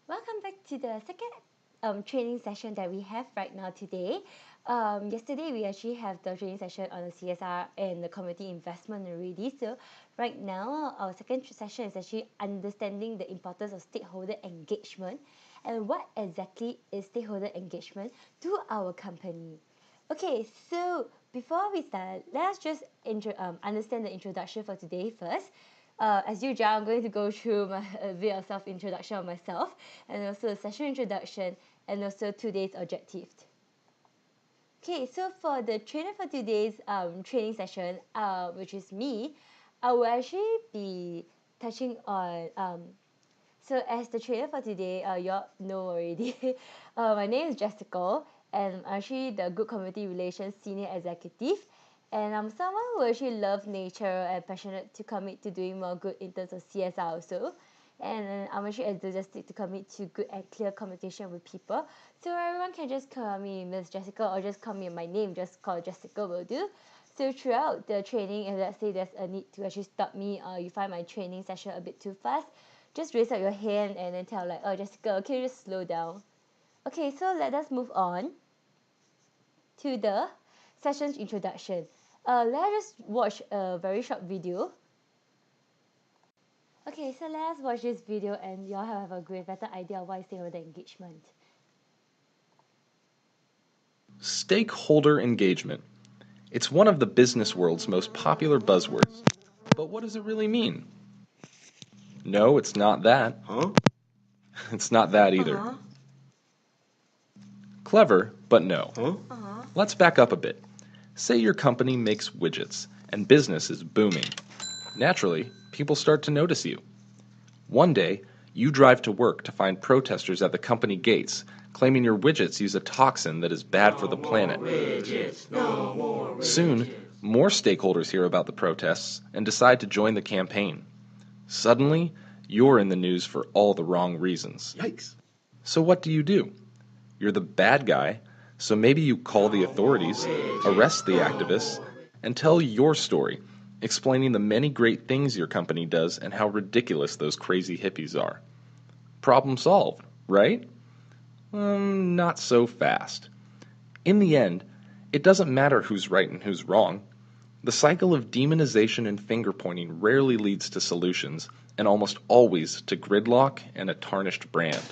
Welcome back to the second training session that we have right now today. Yesterday we actually have the training session on the CSR and the community investment already. So right now our second session is actually understanding the importance of stakeholder engagement and what exactly is stakeholder engagement to our company. Okay, so before we start, let's just understand the introduction for today first. As usual, I'm going to go through a bit of self-introduction of myself and also a session introduction and also today's objective. Okay, so for the trainer for today's training session, which is me, I will actually be touching on so as the trainer for today, you all know already, my name is Jessica and I'm actually the Good Community Relations Senior Executive, and I'm someone who actually loves nature and passionate to commit to doing more good in terms of CSR also. And I'm actually enthusiastic to commit to good and clear communication with people. So everyone can just call me Miss Jessica or just call me my name, just call Jessica will do. So throughout the training, if let's say there's a need to actually stop me or you find my training session a bit too fast, just raise up your hand and then tell like, oh Jessica, can you just slow down? Okay, so let us move on to the session's introduction. Let's just watch a very short video. Okay, so let's watch this video and y'all have a better idea of why stakeholder engagement. Stakeholder engagement. It's one of the business world's most popular buzzwords. But what does it really mean? No, it's not that. Huh? It's not that either. Clever, but no. Huh? Let's back up a bit. Say your company makes widgets and business is booming. Naturally, people start to notice you. One day, you drive to work to find protesters at the company gates claiming your widgets use a toxin that is bad for the planet. Soon, more stakeholders hear about the protests and decide to join the campaign. Suddenly, you're in the news for all the wrong reasons. Yikes. So what do? You're the bad guy, so maybe you call the authorities, arrest the activists, and tell your story, explaining the many great things your company does and how ridiculous those crazy hippies are. Problem solved, right? Not so fast. In the end, it doesn't matter who's right and who's wrong. The cycle of demonization and finger-pointing rarely leads to solutions, and almost always to gridlock and a tarnished brand.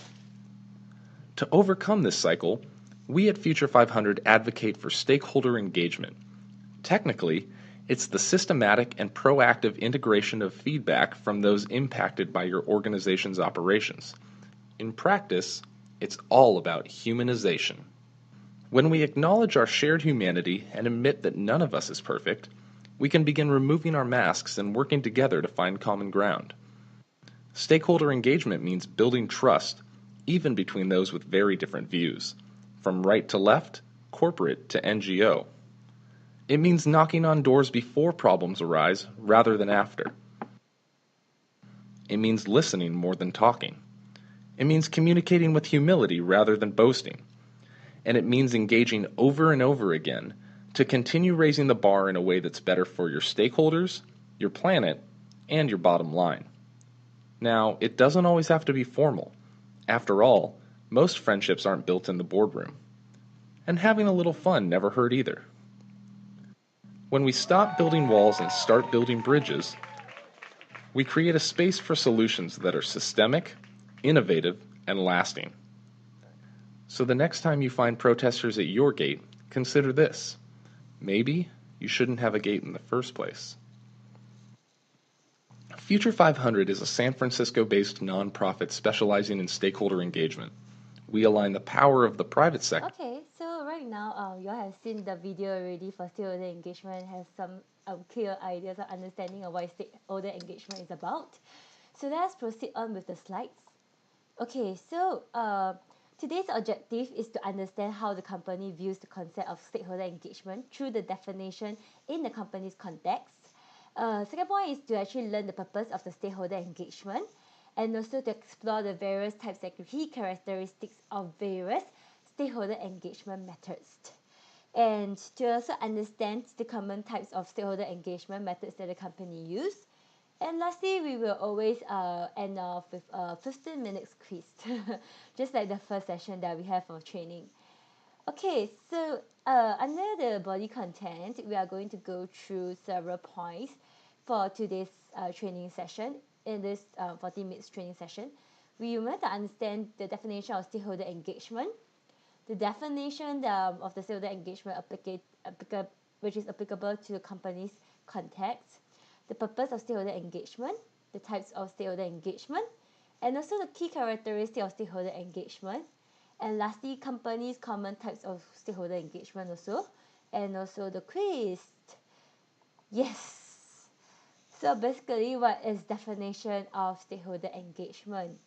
To overcome this cycle, we at Future 500 advocate for stakeholder engagement. Technically, it's the systematic and proactive integration of feedback from those impacted by your organization's operations. In practice, it's all about humanization. When we acknowledge our shared humanity and admit that none of us is perfect, we can begin removing our masks and working together to find common ground. Stakeholder engagement means building trust, even between those with very different views, from right to left, corporate to NGO. It means knocking on doors before problems arise rather than after. It means listening more than talking. It means communicating with humility rather than boasting. And it means engaging over and over again to continue raising the bar in a way that's better for your stakeholders, your planet, and your bottom line. Now, it doesn't always have to be formal. After all, most friendships aren't built in the boardroom. And having a little fun never hurt either. When we stop building walls and start building bridges, we create a space for solutions that are systemic, innovative, and lasting. So the next time you find protesters at your gate, consider this. Maybe you shouldn't have a gate in the first place. Future 500 is a San Francisco-based nonprofit specializing in stakeholder engagement. We align the power of the private sector. Okay, so right now you all have seen the video already for stakeholder engagement, has some clear ideas or understanding of what stakeholder engagement is about. So let's proceed on with the slides. Okay, so today's objective is to understand how the company views the concept of stakeholder engagement through the definition in the company's context. Second point is to actually learn the purpose of the stakeholder engagement and also to explore the various types and key characteristics of various stakeholder engagement methods. And to also understand the common types of stakeholder engagement methods that the company use. And lastly, we will always end off with a 15 minutes quiz, just like the first session that we have for training. Okay, so under the body content, we are going to go through several points for today's training session. In this 40 minutes training session, we want to understand the definition of stakeholder engagement, the definition of the stakeholder engagement which is applicable to the company's context, the purpose of stakeholder engagement, the types of stakeholder engagement, and also the key characteristics of stakeholder engagement, and lastly, companies' common types of stakeholder engagement also, and also the quiz. Yes. So basically, what is definition of stakeholder engagement?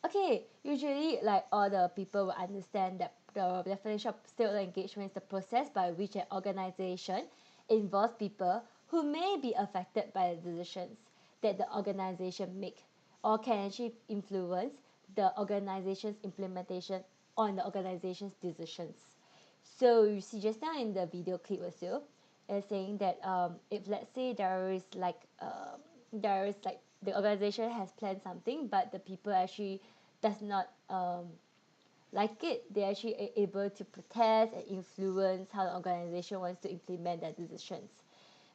Okay, usually like all the people will understand that the definition of stakeholder engagement is the process by which an organization involves people who may be affected by the decisions that the organization make or can actually influence the organization's implementation on the organization's decisions. So you see just now in the video clip also, it's saying that if let's say there is like the organization has planned something, but the people actually does not like it, they actually are able to protest and influence how the organization wants to implement their decisions.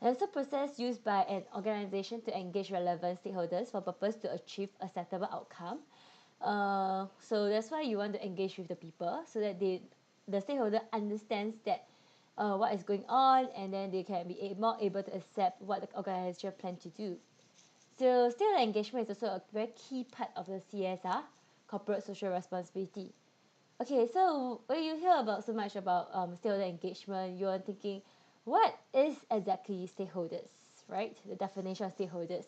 And it's a process used by an organization to engage relevant stakeholders for purpose to achieve a acceptable outcome. So that's why you want to engage with the people so that the stakeholder understands that what is going on, and then they can be more able to accept what the organization plan to do. So stakeholder engagement is also a very key part of the CSR, corporate social responsibility. Okay, so when you hear about so much about stakeholder engagement, you're thinking, what is exactly stakeholders, right? The definition of stakeholders.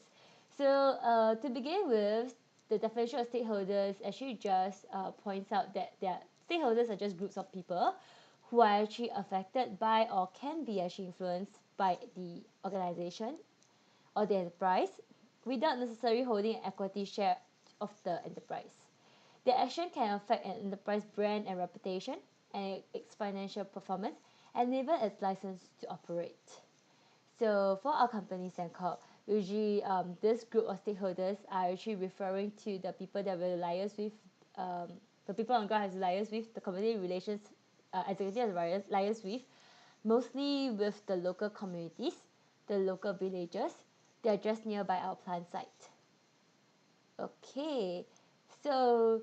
So to begin with, the definition of stakeholders actually just points out that stakeholders are just groups of people who are actually affected by or can be actually influenced by the organization or the enterprise without necessarily holding an equity share of the enterprise. The action can affect an enterprise brand and reputation, and its financial performance, and even its license to operate. So for our company Sembcorp, usually this group of stakeholders are actually referring to the people that will liaise with, the people on ground has liaise with the community relations executive has liaise with, mostly with the local communities, the local villages. They are just nearby our plant site. Okay, so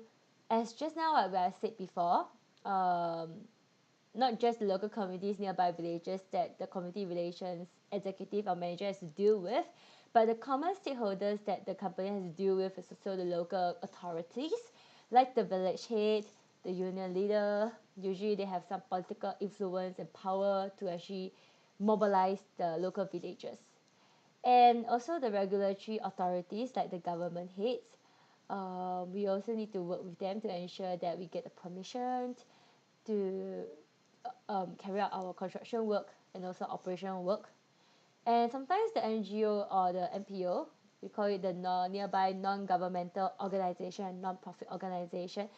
as just now what I said before, not just the local communities nearby villages that the community relations executive or manager has to deal with, but the common stakeholders that the company has to deal with is also the local authorities, like the village head, the union leader. Usually they have some political influence and power to actually mobilize the local villagers. And also the regulatory authorities like the government heads. We also need to work with them to ensure that we get the permission to carry out our construction work and also operational work. And sometimes the NGO or the NPO, we call it the nearby non-governmental organization and non-profit organization,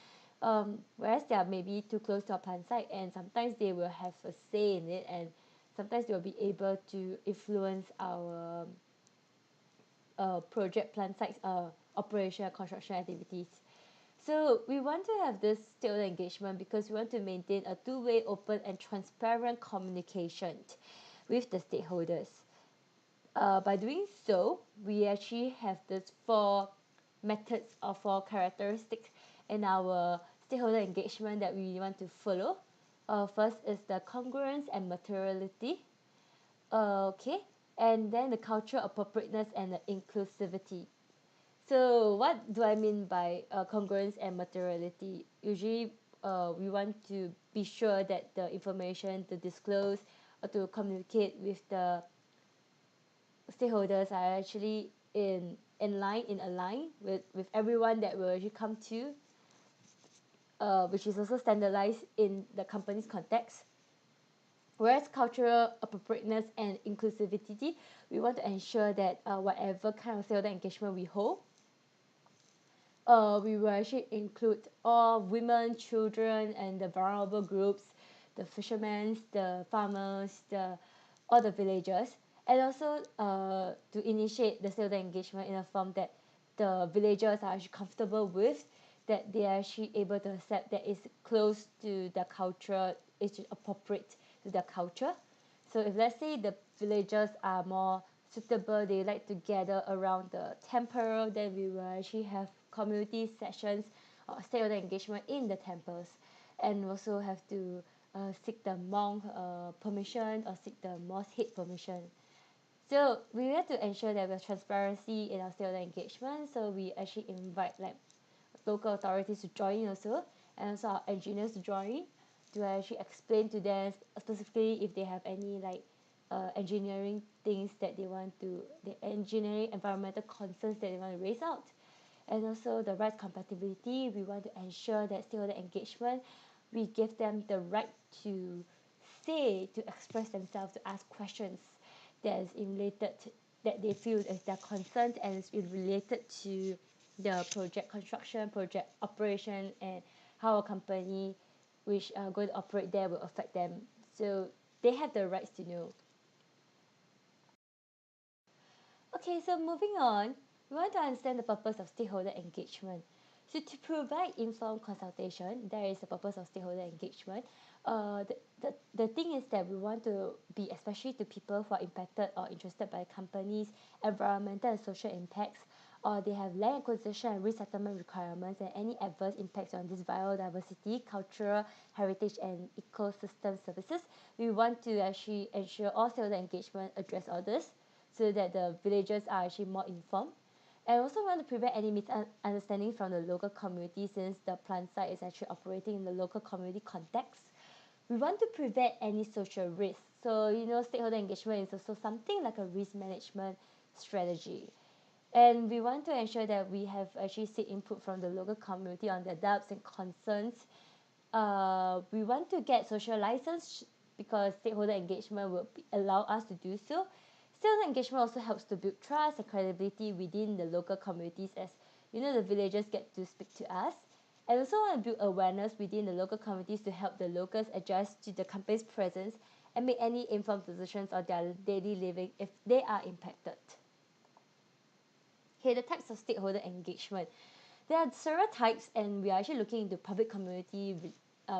whereas they are maybe too close to our plant site, and sometimes they will have a say in it, and sometimes they will be able to influence our project plant sites operation and construction activities. So we want to have this stakeholder engagement because we want to maintain a two-way, open and transparent communication with the stakeholders. By doing so, we actually have this 4 methods or 4 characteristics in our stakeholder engagement that we want to follow. First is the congruence and materiality. Okay, and then the cultural appropriateness and the inclusivity. So what do I mean by congruence and materiality? Usually we want to be sure that the information to disclose or to communicate with the stakeholders are actually in align with everyone that will actually come to, which is also standardized in the company's context. Whereas cultural appropriateness and inclusivity, we want to ensure that whatever kind of stakeholder engagement we hold, we will actually include all women, children, and the vulnerable groups, the fishermen, the farmers, all the villagers, and also to initiate the stakeholder engagement in a form that the villagers are actually comfortable with, that they are actually able to accept, that is close to their culture, is appropriate to their culture. So if let's say the villagers are more suitable, they like to gather around the temple, then we will actually have community sessions or stakeholder engagement in the temples, and also have to seek the monk permission or seek the mosque head permission. So we have to ensure that we have transparency in our stakeholder engagement. So we actually invite like local authorities to join in also, and also our engineers to join to actually explain to them specifically if they have any like engineering things that they want to, the engineering environmental concerns that they want to raise out. And also the rights compatibility, we want to ensure that stakeholder engagement, we give them the right to say, to express themselves, to ask questions that is related to, that they feel is their concern and is related to the project construction, project operation, and how a company which are going to operate there will affect them. So they have the rights to know. Okay, so moving on, we want to understand the purpose of stakeholder engagement. So to provide informed consultation, there is a purpose of stakeholder engagement. The thing is that we want to be especially to people who are impacted or interested by companies' environmental and social impacts, or they have land acquisition and resettlement requirements and any adverse impacts on this biodiversity, cultural heritage and ecosystem services. We want to actually ensure all stakeholder engagement address all this so that the villagers are actually more informed. And also want to prevent any misunderstanding from the local community since the plant site is actually operating in the local community context. We want to prevent any social risk. So, stakeholder engagement is also something like a risk management strategy. And we want to ensure that we have actually seek input from the local community on their doubts and concerns. We want to get social license because stakeholder engagement will allow us to do so. Stakeholder engagement also helps to build trust and credibility within the local communities as the villagers get to speak to us. And also want to build awareness within the local communities to help the locals adjust to the company's presence and make any informed decisions on their daily living if they are impacted. Okay, the types of stakeholder engagement. There are several types, and we are actually looking into public community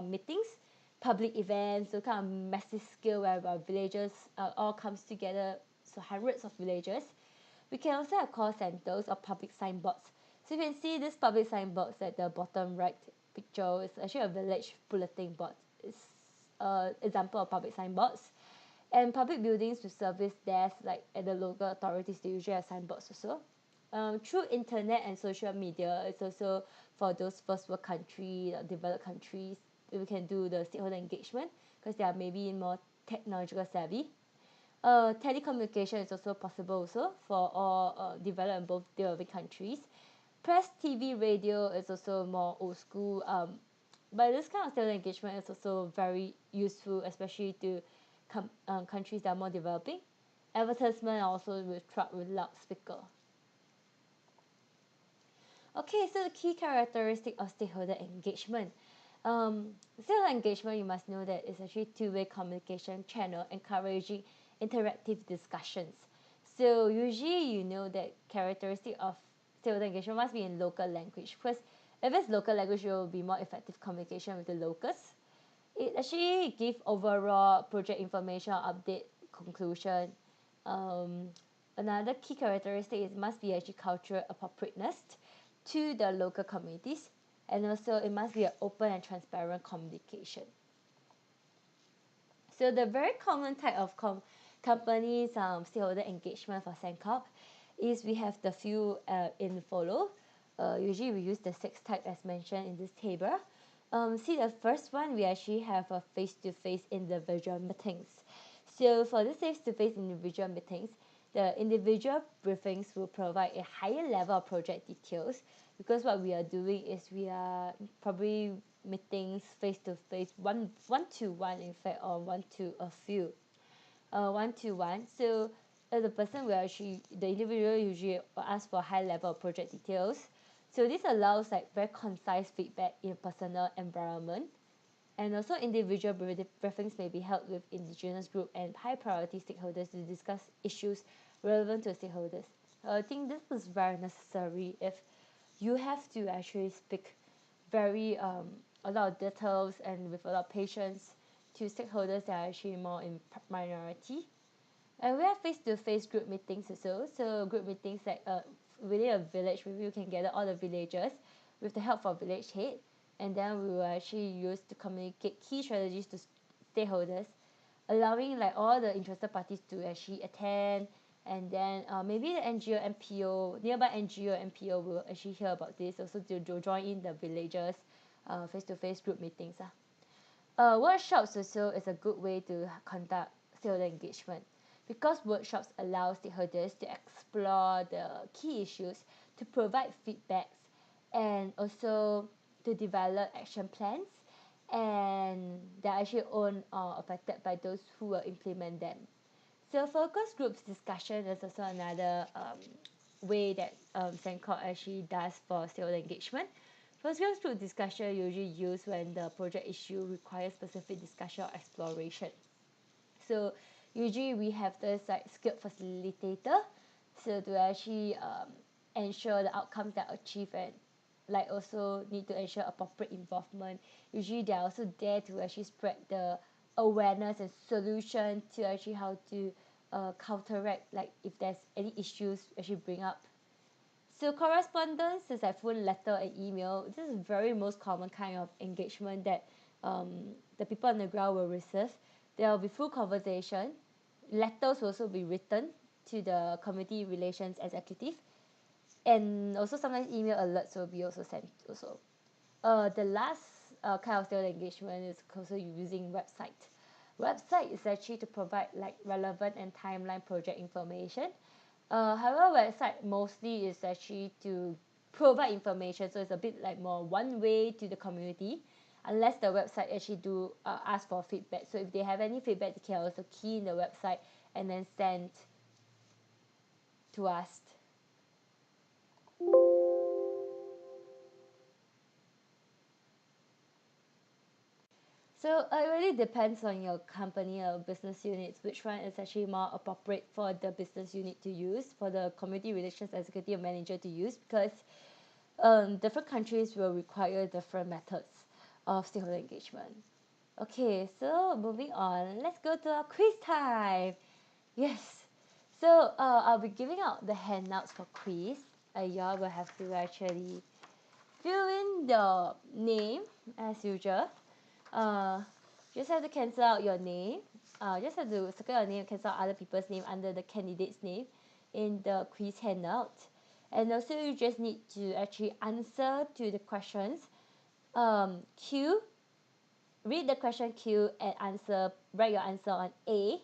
meetings, public events, so kind of massive scale where our villagers all comes together, so hundreds of villagers. We can also have call centers or public signboards. So you can see this public signboards at the bottom right picture is actually a village bulletin board. It's an example of public signboards. And public buildings with service desks like at the local authorities, they usually have signboards also. Through internet and social media, it's also for those first world country, developed countries, we can do the stakeholder engagement because they are maybe more technological savvy. Telecommunication is also possible also for all developed and both developing countries. Press, TV, radio is also more old school. But this kind of stakeholder engagement is also very useful, especially to countries that are more developing. Advertisement also with truck with loudspeaker. Okay, so the key characteristic of stakeholder engagement. Stakeholder engagement, you must know that it's actually two-way communication channel encouraging interactive discussions. So usually you know that characteristic of stakeholder engagement must be in local language because if it's local language, it will be more effective communication with the locals. It actually gives overall project information, update, conclusion. Um, Another key characteristic is must be actually cultural appropriateness to the local communities, and also it must be an open and transparent communication. So the very common type of companies stakeholder engagement for Sembcorp is we have the few in follow. Usually we use the 6 type as mentioned in this table. See the first one, we actually have a face-to-face individual meetings. So for this face-to-face individual meetings, the individual briefings will provide a higher level of project details because what we are doing is we are probably meetings face-to-face, one-to-one in fact, or one to a few, one-to-one. So the person will actually, the individual usually will ask for high level of project details. So this allows like very concise feedback in a personal environment. And also individual briefings may be held with indigenous group and high priority stakeholders to discuss issues relevant to stakeholders. I think this is very necessary if you have to actually speak very a lot of details and with a lot of patience to stakeholders that are actually more in minority. And we have face-to-face group meetings also. So group meetings like within a village where you can gather all the villagers with the help of village head, and then we will actually use to communicate key strategies to stakeholders, allowing like all the interested parties to actually attend, and then maybe the NGO NPO nearby NGO NPO will actually hear about this also to join in the villagers face-to-face group meetings. Workshops also is a good way to conduct stakeholder engagement because workshops allow stakeholders to explore the key issues, to provide feedbacks, and also to develop action plans, and they're actually owned or affected by those who will implement them. So focus groups discussion is also another way that Sengkok actually does for stakeholder engagement. Focus group discussion usually used when the project issue requires specific discussion or exploration. So usually we have this like skilled facilitator, so to actually ensure the outcomes that are achieved, and like also need to ensure appropriate involvement. Usually they are also there to actually spread the awareness and solution to actually how to counteract like if there's any issues actually bring up. So correspondence is like phone, letter, and email. This is very most common kind of engagement that the people on the ground will receive. There will be full conversation. Letters will also be written to the community relations executive, and also sometimes email alerts will be also sent also. The last kind of stakeholder engagement is also using website. Website is actually to provide like relevant and timeline project information. However, website mostly is actually to provide information, so it's a bit like more one way to the community, unless the website actually do ask for feedback. So if they have any feedback, they can also key in the website and then send to us. So it really depends on your company or business units, which one is actually more appropriate for the business unit to use, for the community relations executive manager to use, because different countries will require different methods of stakeholder engagement. Okay, so moving on, let's go to our quiz time. Yes, so I'll be giving out the handouts for quiz. Y'all will have to actually fill in the name as usual. Just have to cancel out your name. Just have to circle your name, cancel out other people's name under the candidate's name in the quiz handout. And also you just need to actually answer to the questions. Q, read the question Q and answer, write your answer on A.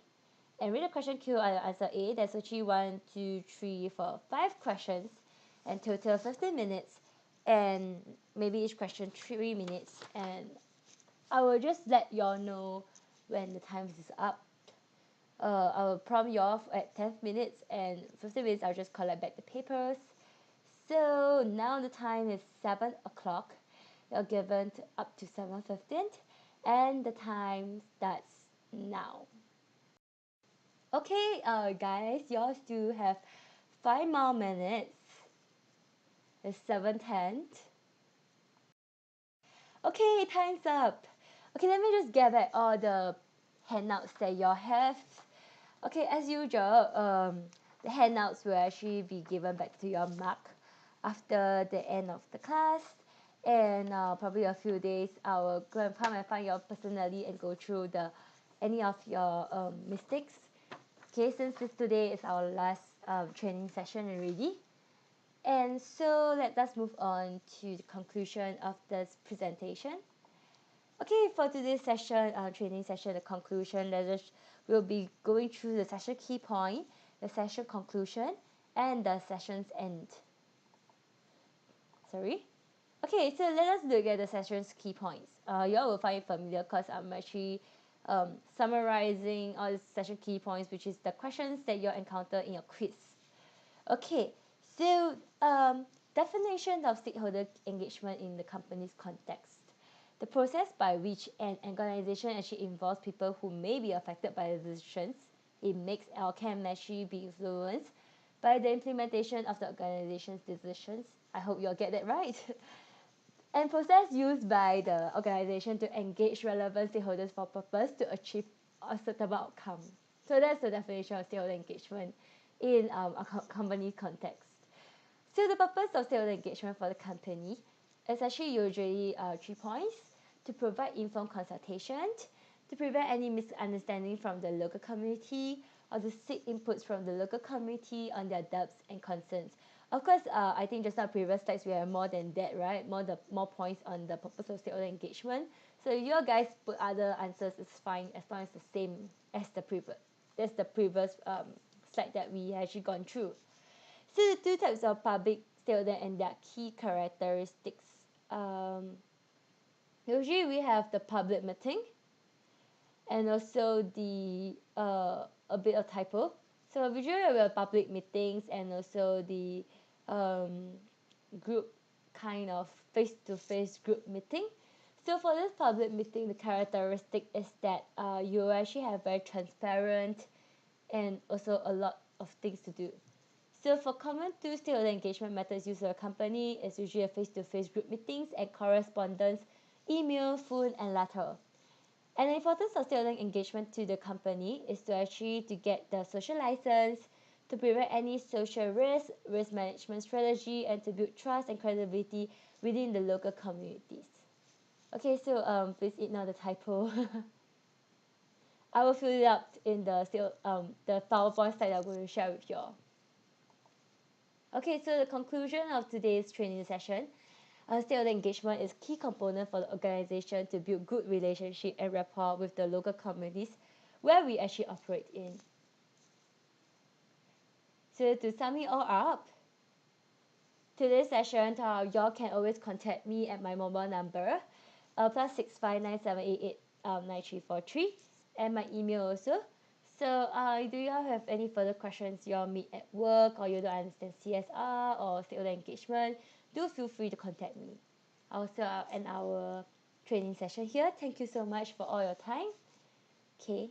And read the question Q and answer A. There's actually 1, 2, 3, 4, 5 questions, and total 15 minutes. And maybe each question 3 minutes. And I will just let y'all know when the time is up. I will prompt you off at 10 minutes, and 15 minutes I'll just collect back the papers. So now the time is 7 o'clock. You're given up to 7:15, and the time starts now. Okay, guys, y'all still have 5 more minutes. It's 7:10. Okay, time's up. Okay, let me just get back all the handouts that y'all have. Okay, as usual, the handouts will actually be given back to your mark after the end of the class, and probably a few days I will go and come and find you personally and go through the any of your mistakes. Okay, since this today is our last training session already, and so let us move on to the conclusion of this presentation. Okay, for today's session, training session, the conclusion, we'll be going through the session key point, the session conclusion, and the session's end. Sorry? Okay, so let us look at the session's key points. You all will find it familiar because I'm actually summarizing all the session key points, which is the questions that you'll encounter in your quiz. Okay, so definition of stakeholder engagement in the company's context. The process by which an organization actually involves people who may be affected by the decisions it makes or can actually be influenced by the implementation of the organization's decisions. I hope you'll get that right. And process used by the organization to engage relevant stakeholders for purpose to achieve a certain outcome. So that's the definition of stakeholder engagement in a company context. So the purpose of stakeholder engagement for the company is actually usually 3 points: to provide informed consultation, to prevent any misunderstanding from the local community, or to seek inputs from the local community on their doubts and concerns. Of course, I think just now previous slides we have more than that, right? More points on the purpose of stakeholder engagement. So if you guys put other answers, it's fine as long as the same as the previous. That's the previous slide that we actually gone through. So the two types of public stakeholder and their key characteristics. Usually we have the public meeting and also the a bit of typo. So usually we have public meetings and also the um, group kind of face-to-face group meeting. So for this public meeting, the characteristic is that you actually have very transparent and also a lot of things to do. So for common two stakeholder engagement methods used by a company is usually a face-to-face group meetings and correspondence, email, phone, and letter. And the importance of stakeholder engagement to the company is to actually to get the social license, to prevent any social risk management strategy, and to build trust and credibility within the local communities. Okay, so please ignore the typo. I will fill it up in the PowerPoint slide I'm going to share with you all. Okay, so the conclusion of today's training session, stakeholder engagement is key component for the organization to build good relationship and rapport with the local communities where we actually operate in. So to sum it all up, today's session, y'all can always contact me at my mobile number, +65978889343, and my email also. So do y'all have any further questions y'all meet at work or you don't understand CSR or stakeholder engagement? Do feel free to contact me. Also end our training session here. Thank you so much for all your time. Okay,